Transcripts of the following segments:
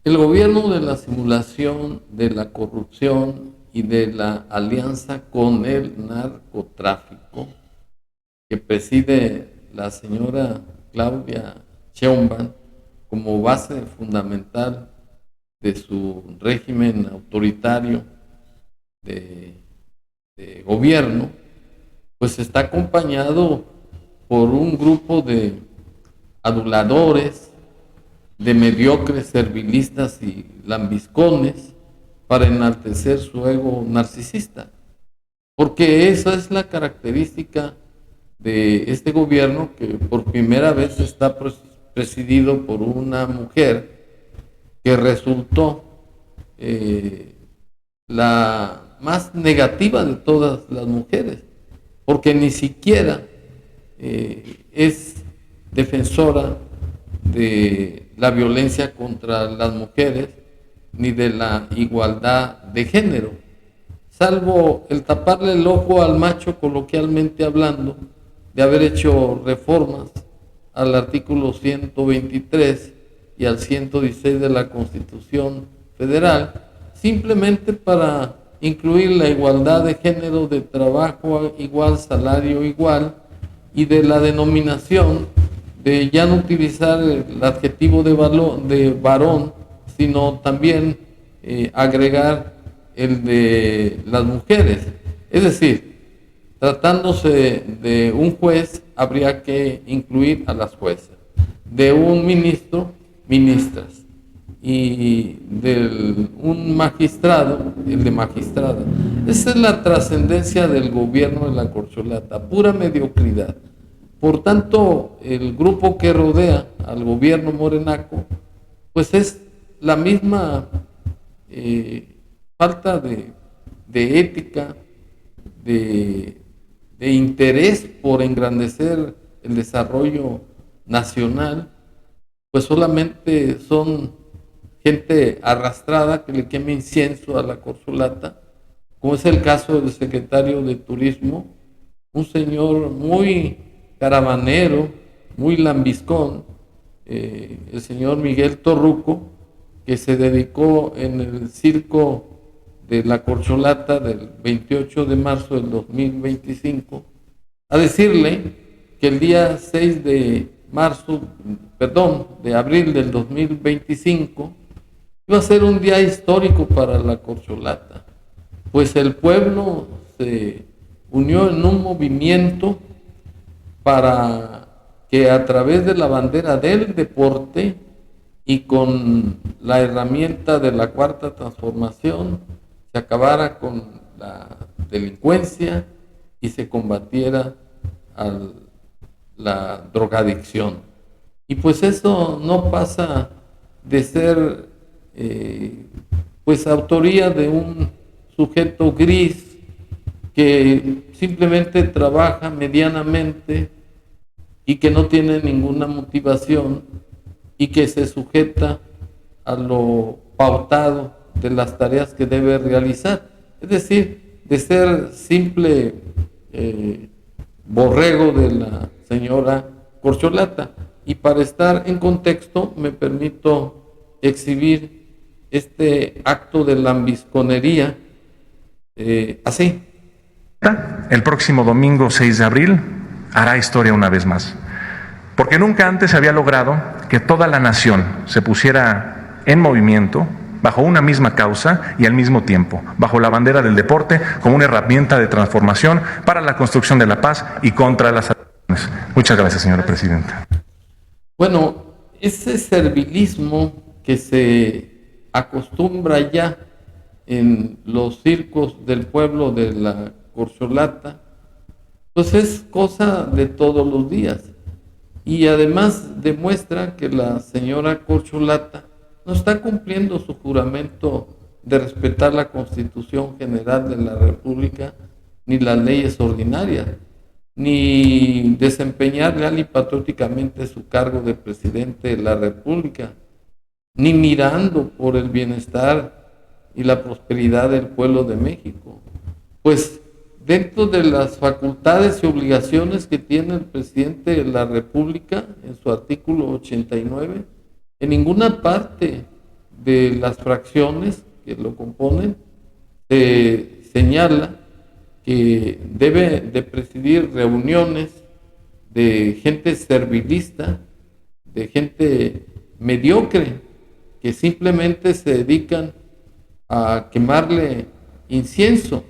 El gobierno de la simulación, de la corrupción y de la alianza con el narcotráfico que preside la señora Claudia Sheinbaum como base fundamental de su régimen autoritario de, de gobierno, pues está acompañado por un grupo de aduladores, de mediocres servilistas y lambiscones para enaltecer su ego narcisista. Porque esa es la característica de este gobierno que por primera vez está presidido por una mujer que resultó la más negativa de todas las mujeres, porque ni siquiera es defensora de la violencia contra las mujeres ni de la igualdad de género, salvo el taparle el ojo al macho, coloquialmente hablando, de haber hecho reformas al artículo 123 y al 116 de la Constitución Federal, simplemente para incluir la igualdad de género, de trabajo igual, salario igual, y de la denominación de ya no utilizar el adjetivo de varón, sino también agregar el de las mujeres. Es decir, tratándose de un juez, habría que incluir a las juezas, de un ministro, ministras, y de un magistrado, el de magistrada. Esa es la trascendencia del gobierno de la corcholata, pura mediocridad. Por tanto, el grupo que rodea al gobierno morenaco, pues es la misma falta de ética, de interés por engrandecer el desarrollo nacional, pues solamente son gente arrastrada que le quema incienso a la corcholata, como es el caso del secretario de Turismo, un señor muy caravanero, muy lambiscón, el señor Miguel Torruco, que se dedicó en el circo de la corcholata del 28 de marzo del 2025 a decirle que el día 6 de abril del 2025 iba a ser un día histórico para la corcholata, pues el pueblo se unió en un movimiento para que a través de la bandera del deporte y con la herramienta de la cuarta transformación se acabara con la delincuencia y se combatiera la drogadicción. Y pues eso no pasa de ser pues autoría de un sujeto gris que simplemente trabaja medianamente y que no tiene ninguna motivación y que se sujeta a lo pautado de las tareas que debe realizar. Es decir, de ser simple borrego de la señora corcholata. Y para estar en contexto, me permito exhibir este acto de lambisconería así. El próximo domingo 6 de abril hará historia una vez más, porque nunca antes se había logrado que toda la nación se pusiera en movimiento bajo una misma causa y al mismo tiempo, bajo la bandera del deporte como una herramienta de transformación para la construcción de la paz y contra las adicciones. Muchas gracias, señora presidenta. Bueno, ese servilismo que se acostumbra ya en los circos del pueblo de la corcholata, pues es cosa de todos los días. Y además demuestra que la señora corcholata no está cumpliendo su juramento de respetar la Constitución General de la República, ni las leyes ordinarias, ni desempeñar leal y patrióticamente su cargo de presidente de la República, ni mirando por el bienestar y la prosperidad del pueblo de México. Pues dentro de las facultades y obligaciones que tiene el presidente de la República en su artículo 89, en ninguna parte de las fracciones que lo componen, se señala que debe de presidir reuniones de gente servilista, de gente mediocre, que simplemente se dedican a quemarle incienso,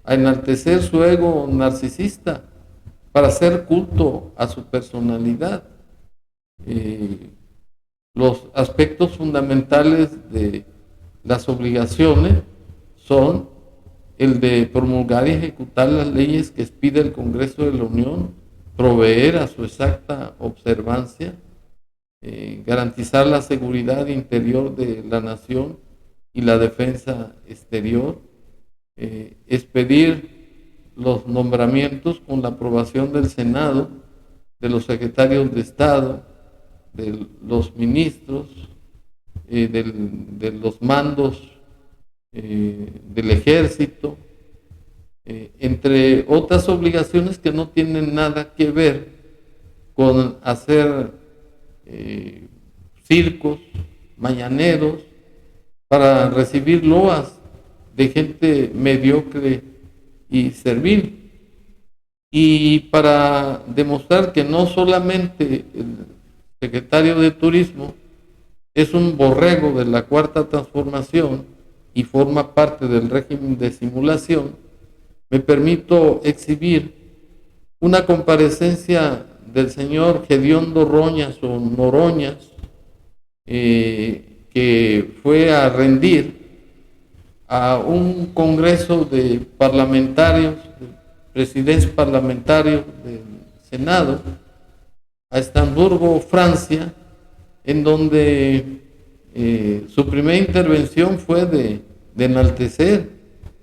a enaltecer su ego narcisista, para hacer culto a su personalidad. Los aspectos fundamentales de las obligaciones son el de promulgar y ejecutar las leyes que expide el Congreso de la Unión, proveer a su exacta observancia, garantizar la seguridad interior de la nación y la defensa exterior, expedir los nombramientos con la aprobación del Senado, de los secretarios de Estado, de los ministros, de los mandos del ejército, entre otras obligaciones que no tienen nada que ver con hacer circos mañaneros para recibir loas de gente mediocre y servil, y para demostrar que no solamente el secretario de Turismo es un borrego de la Cuarta Transformación y forma parte del régimen de simulación, me permito exhibir una comparecencia del señor Gediondo Roñas o Noroñas, que fue a rendir a un congreso de parlamentarios, de presidentes parlamentarios del Senado, a Estamburgo, Francia, en donde su primera intervención fue de enaltecer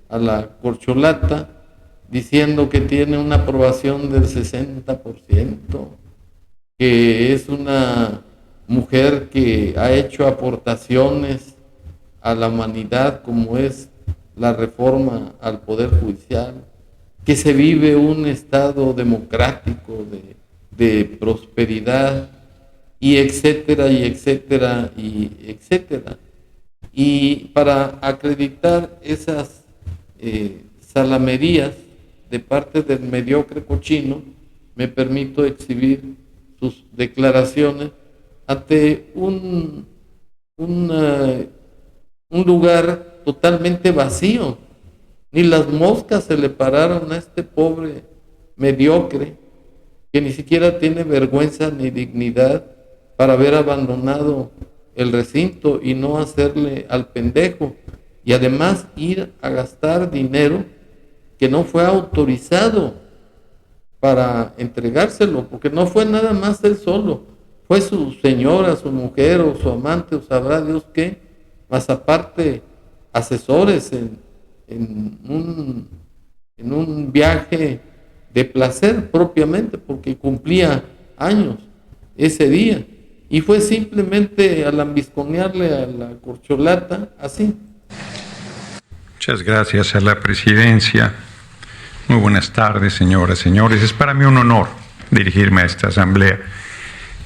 a la corcholata, diciendo que tiene una aprobación del 60%, que es una mujer que ha hecho aportaciones a la humanidad, como es la reforma al Poder Judicial, que se vive un estado democrático de prosperidad, y etcétera, y etcétera, y etcétera. Y para acreditar esas salamerías de parte del mediocre cochino, me permito exhibir sus declaraciones ante un lugar totalmente vacío. Ni las moscas se le pararon a este pobre mediocre, que ni siquiera tiene vergüenza ni dignidad para haber abandonado el recinto y no hacerle al pendejo, y además ir a gastar dinero que no fue autorizado para entregárselo, porque no fue nada más él solo, fue su señora, su mujer o su amante, o sabrá Dios qué, más aparte asesores en un viaje de placer propiamente, porque cumplía años ese día, y fue simplemente a lambisconearle a la corcholata así. Muchas gracias a la presidencia. Muy buenas tardes, señoras, señores. Es para mí un honor dirigirme a esta asamblea.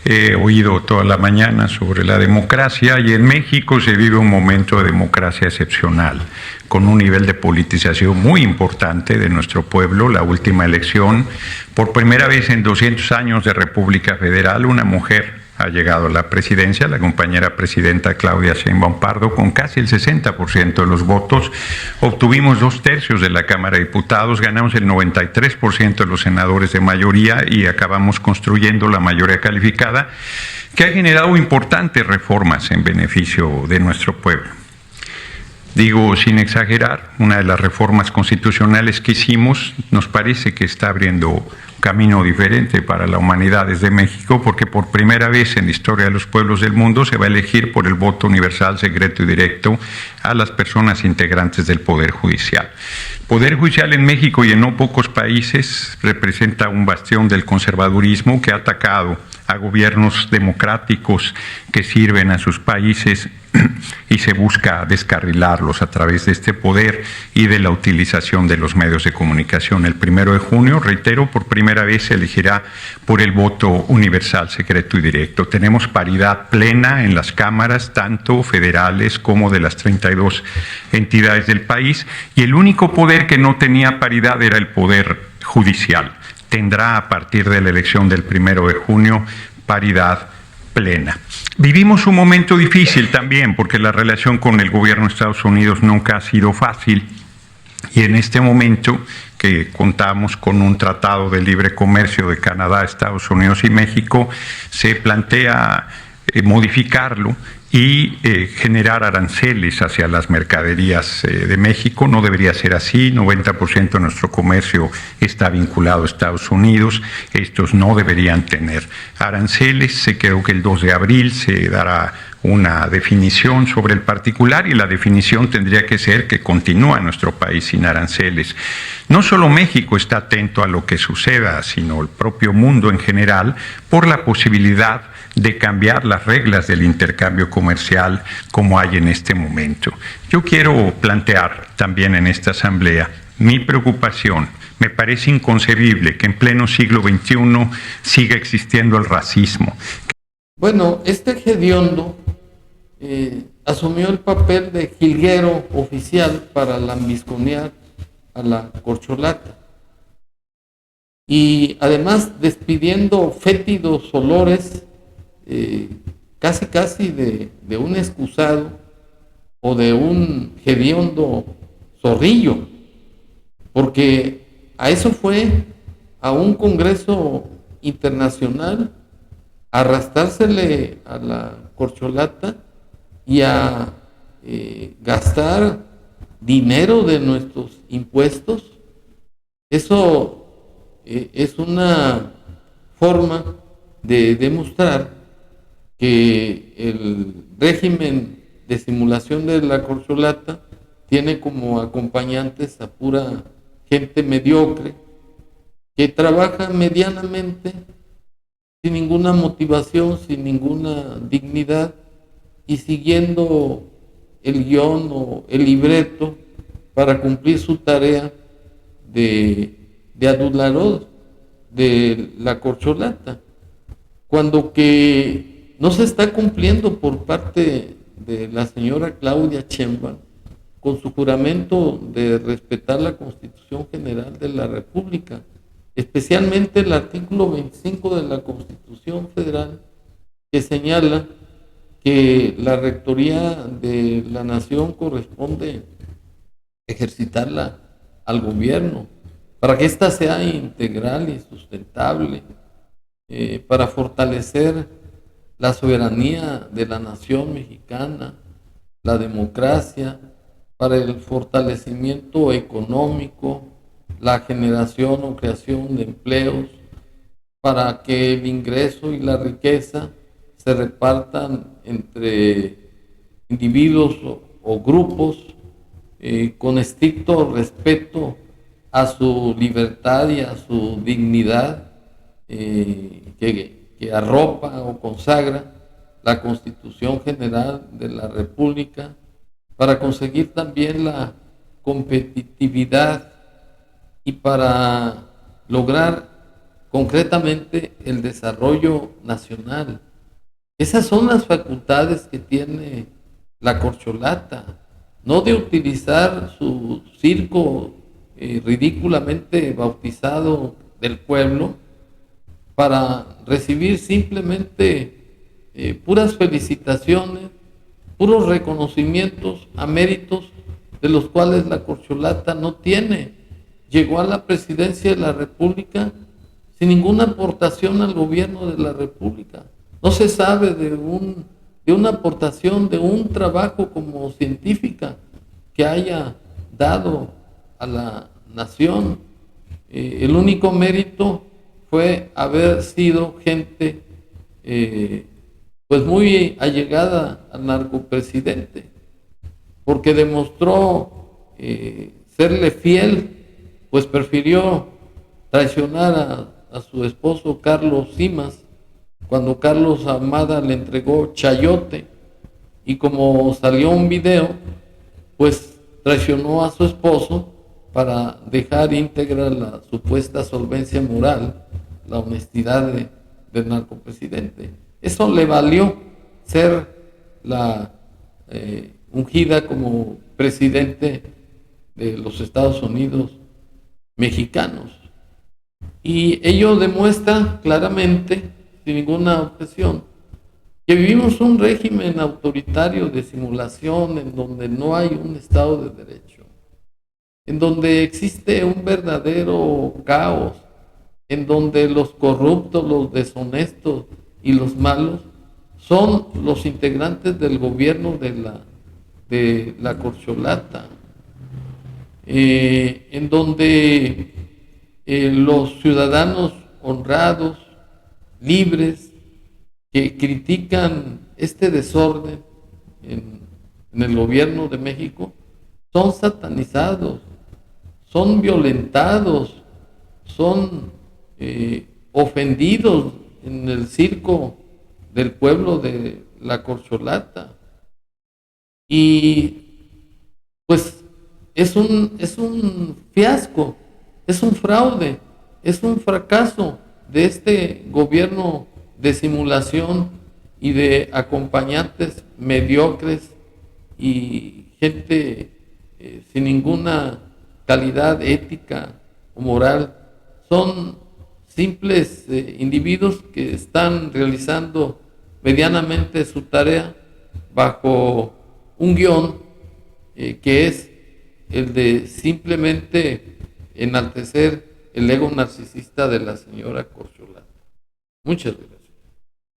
He oído toda la mañana sobre la democracia, y en México se vive un momento de democracia excepcional, con un nivel de politización muy importante de nuestro pueblo. La última elección, por primera vez en 200 años de República Federal, una mujer ha llegado a la presidencia, la compañera presidenta Claudia Sheinbaum Pardo, con casi el 60% de los votos. Obtuvimos 2/3 de la Cámara de Diputados, ganamos el 93% de los senadores de mayoría y acabamos construyendo la mayoría calificada, que ha generado importantes reformas en beneficio de nuestro pueblo. Digo, sin exagerar, una de las reformas constitucionales que hicimos nos parece que está abriendo un camino diferente para la humanidad desde México, porque por primera vez en la historia de los pueblos del mundo se va a elegir por el voto universal, secreto y directo a las personas integrantes del Poder Judicial. El Poder Judicial en México y en no pocos países representa un bastión del conservadurismo que ha atacado a gobiernos democráticos que sirven a sus países y se busca descarrilarlos a través de este poder y de la utilización de los medios de comunicación. El 1 de junio, reitero, por primera vez se elegirá por el voto universal, secreto y directo. Tenemos paridad plena en las cámaras, tanto federales como de las 32 entidades del país, y el único poder que no tenía paridad era el poder judicial. Tendrá a partir de la elección del 1 de junio paridad plena. Vivimos un momento difícil también porque la relación con el gobierno de Estados Unidos nunca ha sido fácil, y en este momento que contamos con un tratado de libre comercio de Canadá, Estados Unidos y México, se plantea modificarlo y generar aranceles hacia las mercaderías de México. No debería ser así. 90% de nuestro comercio está vinculado a Estados Unidos. Estos no deberían tener aranceles. Creo que el 2 de abril se dará una definición sobre el particular, y la definición tendría que ser que continúa en nuestro país sin aranceles. No solo México está atento a lo que suceda, sino el propio mundo en general, por la posibilidad de cambiar las reglas del intercambio comercial como hay en este momento. Yo quiero plantear también en esta asamblea mi preocupación. Me parece inconcebible que en pleno siglo XXI siga existiendo el racismo. Bueno, este hediondo asumió el papel de jilguero oficial para lambisconear a la corcholata, y además despidiendo fétidos olores casi de un excusado o de un hediondo zorrillo, porque a eso fue a un congreso internacional, a arrastrársele a la corcholata y a gastar dinero de nuestros impuestos. Eso es una forma de demostrar que el régimen de simulación de la corcholata tiene como acompañantes a pura gente mediocre que trabaja medianamente, sin ninguna motivación, sin ninguna dignidad, y siguiendo el guión o el libreto para cumplir su tarea de adulador de la corcholata, cuando que no se está cumpliendo por parte de la señora Claudia Sheinbaum con su juramento de respetar la Constitución General de la República, especialmente el artículo 25 de la Constitución Federal, que señala que la rectoría de la nación corresponde ejercitarla al gobierno para que ésta sea integral y sustentable, para fortalecer la soberanía de la nación mexicana, la democracia, para el fortalecimiento económico, la generación o creación de empleos, para que el ingreso y la riqueza se repartan entre individuos o grupos con estricto respeto a su libertad y a su dignidad que arropa o consagra la Constitución General de la República, para conseguir también la competitividad y para lograr concretamente el desarrollo nacional. Esas son las facultades que tiene la corcholata, no de utilizar su circo ridículamente bautizado del pueblo para recibir simplemente puras felicitaciones, puros reconocimientos a méritos de los cuales la corcholata no tiene. Llegó a la presidencia de la República sin ninguna aportación al gobierno de la República. No se sabe de una aportación, de un trabajo como científica que haya dado a la nación. El único mérito fue haber sido gente pues muy allegada al narcopresidente, porque demostró serle fiel, pues prefirió traicionar a su esposo Carlos Simas cuando Carlos Ahumada le entregó chayote y como salió un video, pues traicionó a su esposo para dejar íntegra la supuesta solvencia moral, la honestidad del narcopresidente. Eso le valió ser la ungida como presidente de los Estados Unidos mexicanos. Y ello demuestra claramente, sin ninguna objeción, que vivimos un régimen autoritario de simulación en donde no hay un Estado de Derecho, en donde existe un verdadero caos, en donde los corruptos, los deshonestos y los malos son los integrantes del gobierno de la corcholata, en donde los ciudadanos honrados, libres, que critican este desorden en el gobierno de México, son satanizados, son violentados, son ofendidos en el circo del pueblo de la corcholata. Y pues es un fiasco, es un fraude, es un fracaso de este gobierno de simulación y de acompañantes mediocres y gente sin ninguna calidad ética o moral. Son simples individuos que están realizando medianamente su tarea bajo un guión que es el de simplemente enaltecer el ego narcisista de la señora Corcholata. Muchas gracias.